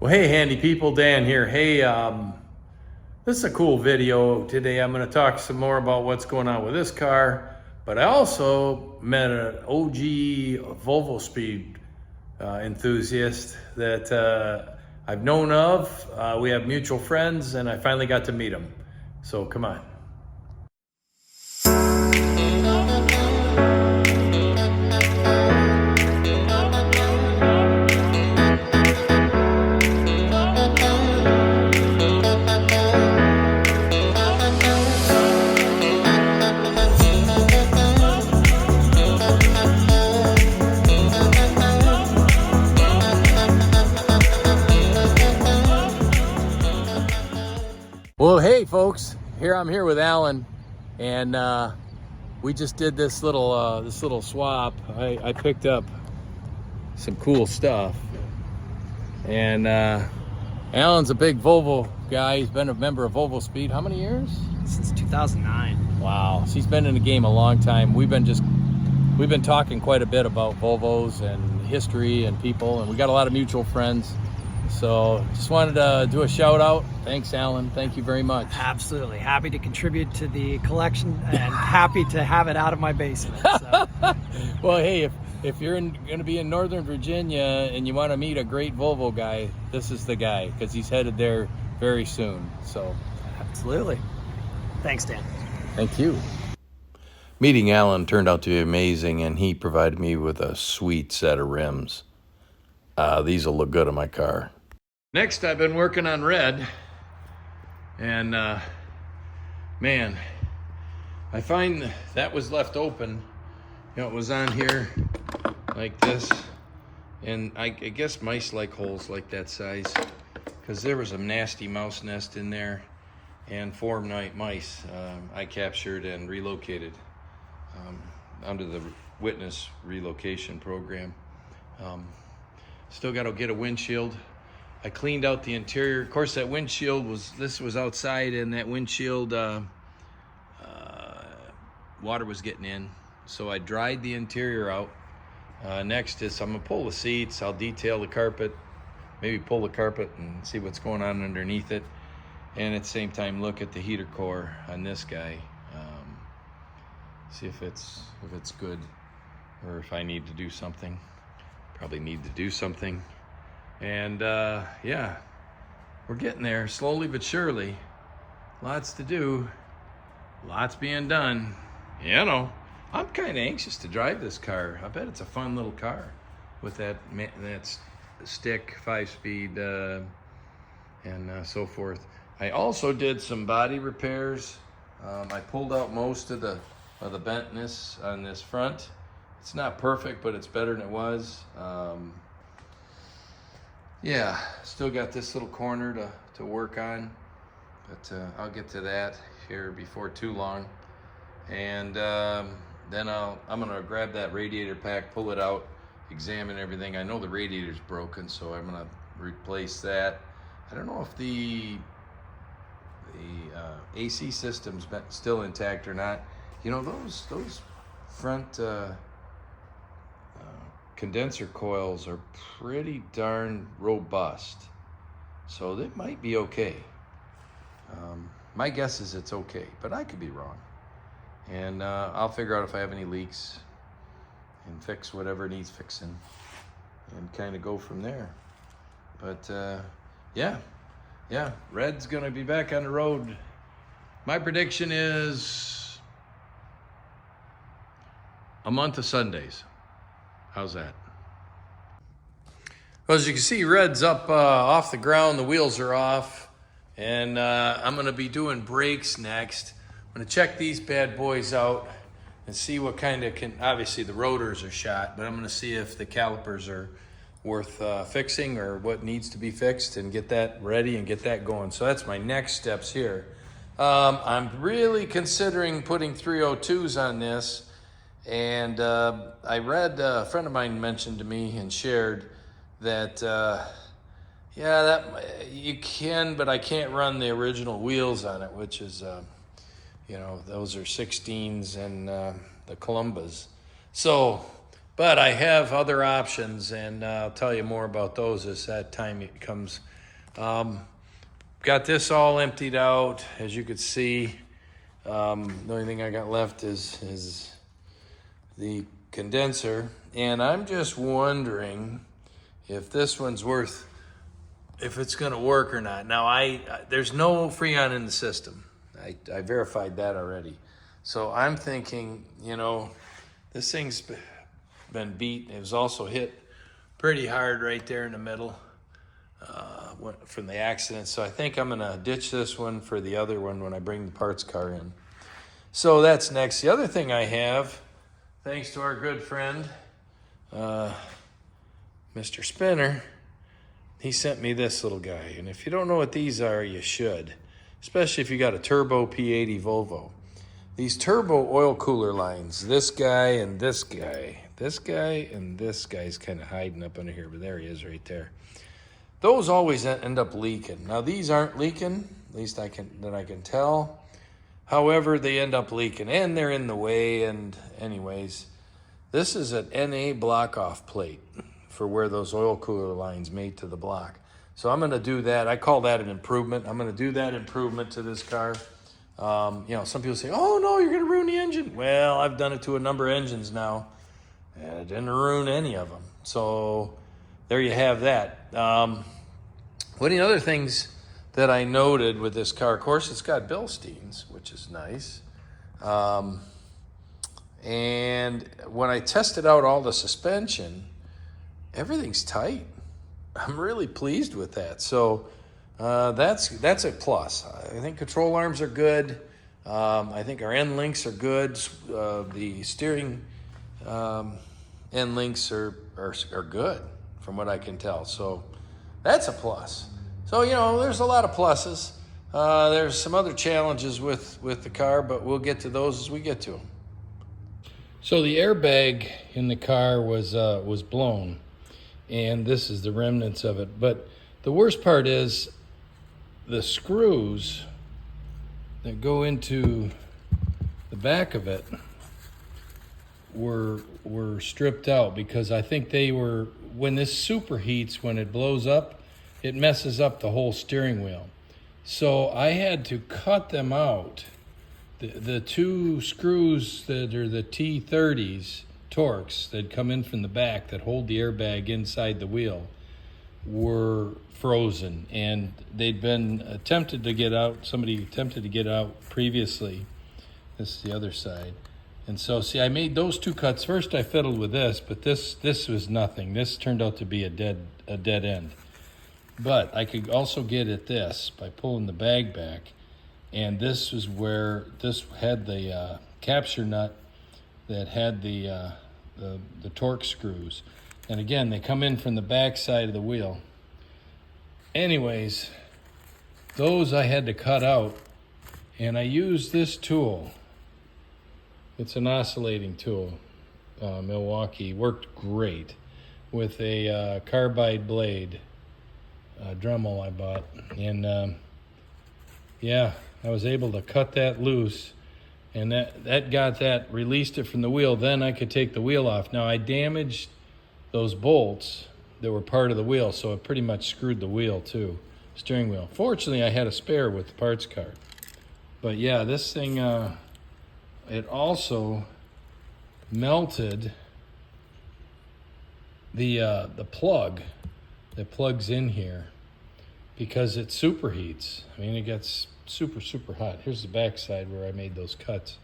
Well, hey, handy people, Dan here. Hey, this is a cool video today. I'm going to talk some more about what's going on with this car, but I also met an OG Volvospeed enthusiast that I've known of. We have mutual friends, and I finally got to meet him. So come on. Well, hey folks, I'm here with Alan, and we just did this little swap. I picked up some cool stuff, and Alan's a big Volvo guy. He's been a member of Volvospeed. How many years? Since 2009. Wow, so he's been in the game a long time. We've been talking quite a bit about Volvos and history and people, and we got a lot of mutual friends. So just wanted to do a shout out. Thanks, Alan. Thank you very much. Absolutely. Happy to contribute to the collection and happy to have it out of my basement. So. Well, hey, if you're going to be in Northern Virginia and you want to meet a great Volvo guy, this is the guy, because he's headed there very soon. So absolutely. Thanks, Dan. Thank you. Meeting Alan turned out to be amazing, and he provided me with a sweet set of rims. These will look good on my car. Next, I've been working on red, and man, I find that was left open. You know, it was on here like this, and I guess mice like holes like that size, because there was a nasty mouse nest in there, and 4 night mice I captured and relocated under the witness relocation program. Still got to get a windshield. I cleaned out the interior. Of course, that windshield was outside, and that windshield water was getting in. So I dried the interior out. Next is I'm gonna pull the seats. I'll detail the carpet, maybe pull the carpet and see what's going on underneath it, and at the same time look at the heater core on this guy. See if it's good, or if I need to do something. Probably need to do something. And yeah, we're getting there slowly but surely. Lots to do, lots being done. You know, I'm kind of anxious to drive this car. I bet it's a fun little car with that stick 5-speed and so forth. I also did some body repairs. I pulled out most of the bentness on this front. It's not perfect, but it's better than it was. Yeah, still got this little corner to work on, but I'll get to that here before too long. And then I'm gonna grab that radiator pack, pull it out, examine everything. I know the radiator's broken, so I'm gonna replace that. I don't know if the AC system's still intact or not. You know, those front condenser coils are pretty darn robust, so they might be okay. My guess is it's okay, but I could be wrong. And I'll figure out if I have any leaks and fix whatever needs fixing and kind of go from there. But yeah, red's gonna be back on the road. My prediction is a month of Sundays. How's that? Well, as you can see, red's up off the ground. The wheels are off, and I'm gonna be doing brakes next. I'm gonna check these bad boys out and see what kind of obviously the rotors are shot, but I'm gonna see if the calipers are worth fixing or what needs to be fixed, and get that ready and get that going. So that's my next steps here. I'm really considering putting 302s on this. And I read, a friend of mine mentioned to me and shared that, yeah, that you can, but I can't run the original wheels on it, which is, you know, those are 16s and the Columbas. So, But I have other options, and I'll tell you more about those as that time it comes. Got this all emptied out, as you could see. The only thing I got left is the condenser, and I'm just wondering if this one's worth, if it's going to work or not. Now, there's no Freon in the system. I verified that already. So I'm thinking, you know, this thing's been beat. It was also hit pretty hard right there in the middle from the accident. So I think I'm going to ditch this one for the other one when I bring the parts car in. So that's next. The other thing I have, thanks to our good friend, Mr. Spinner, he sent me this little guy. And if you don't know what these are, you should, especially if you got a turbo P80 Volvo. These turbo oil cooler lines, this guy and this guy, this guy and this guy's kind of hiding up under here, but there he is right there. Those always end up leaking. Now these aren't leaking, at least I can tell. However, they end up leaking and they're in the way. And anyways, this is an NA block off plate for where those oil cooler lines mate to the block. So I'm gonna do that. I call that an improvement. I'm gonna do that improvement to this car. You know, some people say, oh no, you're gonna ruin the engine. Well, I've done it to a number of engines now, and it didn't ruin any of them. So there you have that. One of the other things that I noted with this car, of course, it's got Bilsteins, which is nice. And when I tested out all the suspension, everything's tight. I'm really pleased with that. So that's a plus. I think control arms are good. I think our end links are good. The steering end links are good from what I can tell. So that's a plus. So, you know, there's a lot of pluses. There's some other challenges with the car, but we'll get to those as we get to them. So the airbag in the car was blown, and this is the remnants of it. But the worst part is the screws that go into the back of it were stripped out, because I think they were, when this superheats, when it blows up, it messes up the whole steering wheel. So I had to cut them out. The two screws that are the T30s Torx that come in from the back that hold the airbag inside the wheel were frozen, and they'd been attempted to get out. Somebody attempted to get out previously. This is the other side. And so, see, I made those two cuts. First I fiddled with this, but this was nothing. This turned out to be a dead end. But I could also get at this by pulling the bag back, and this was where this had the capture nut that had the Torx screws. And again, they come in from the back side of the wheel. Anyways, those I had to cut out, and I used this tool. It's an oscillating tool, Milwaukee. Worked great with a carbide blade, Dremel I bought. And yeah, I was able to cut that loose, and that got that, released it from the wheel. Then I could take the wheel off. Now I damaged those bolts that were part of the wheel, so it pretty much screwed the wheel too, steering wheel. Fortunately, I had a spare with the parts card. But yeah, this thing, it also melted the plug that plugs in here, because it superheats. I mean, it gets super hot. Here's the back side where I made those cuts,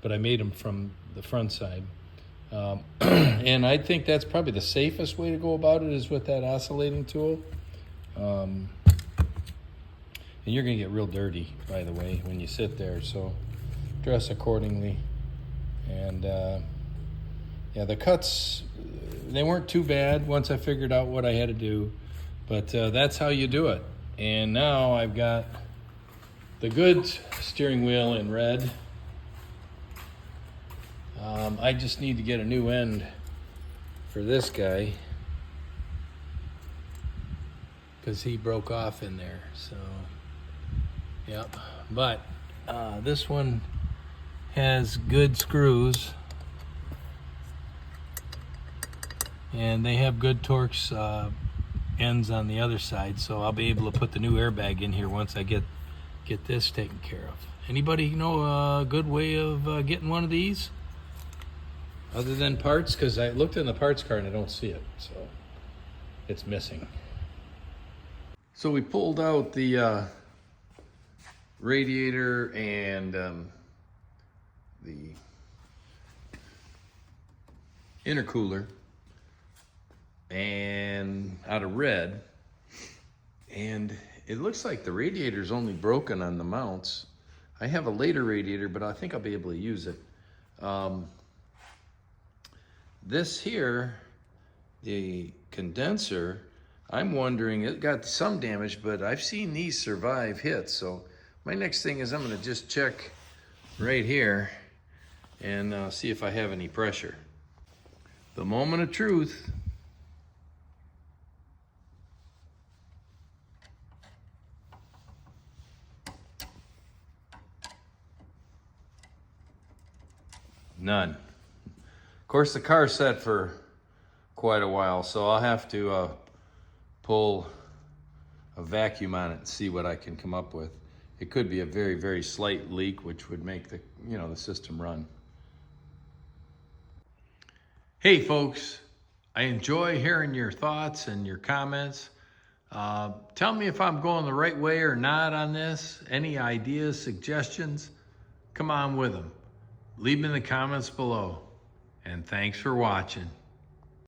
but I made them from the front side. And I think that's probably the safest way to go about it, is with that oscillating tool. And you're gonna get real dirty, by the way, when you sit there, so dress accordingly. And yeah, the cuts, they weren't too bad once I figured out what I had to do, but that's how you do it. And now I've got the good steering wheel in red. I just need to get a new end for this guy, because he broke off in there. So yep, but this one has good screws, and they have good Torx ends on the other side, so I'll be able to put the new airbag in here once I get this taken care of. Anybody know a good way of getting one of these other than parts? Because I looked in the parts cart and I don't see it, so it's missing. So we pulled out the radiator and the intercooler and out of red, and it looks like the radiator's only broken on the mounts. I have a later radiator, but I think I'll be able to use it. This here, the condenser, I'm wondering, it got some damage, but I've seen these survive hits. So my next thing is I'm gonna just check right here and see if I have any pressure. The moment of truth. None. Of course, the car's set for quite a while, so I'll have to pull a vacuum on it and see what I can come up with. It could be a very, very slight leak, which would make the system run. Hey folks, I enjoy hearing your thoughts and your comments. Tell me if I'm going the right way or not on this. Any ideas, suggestions? Come on with them. Leave them in the comments below. And thanks for watching.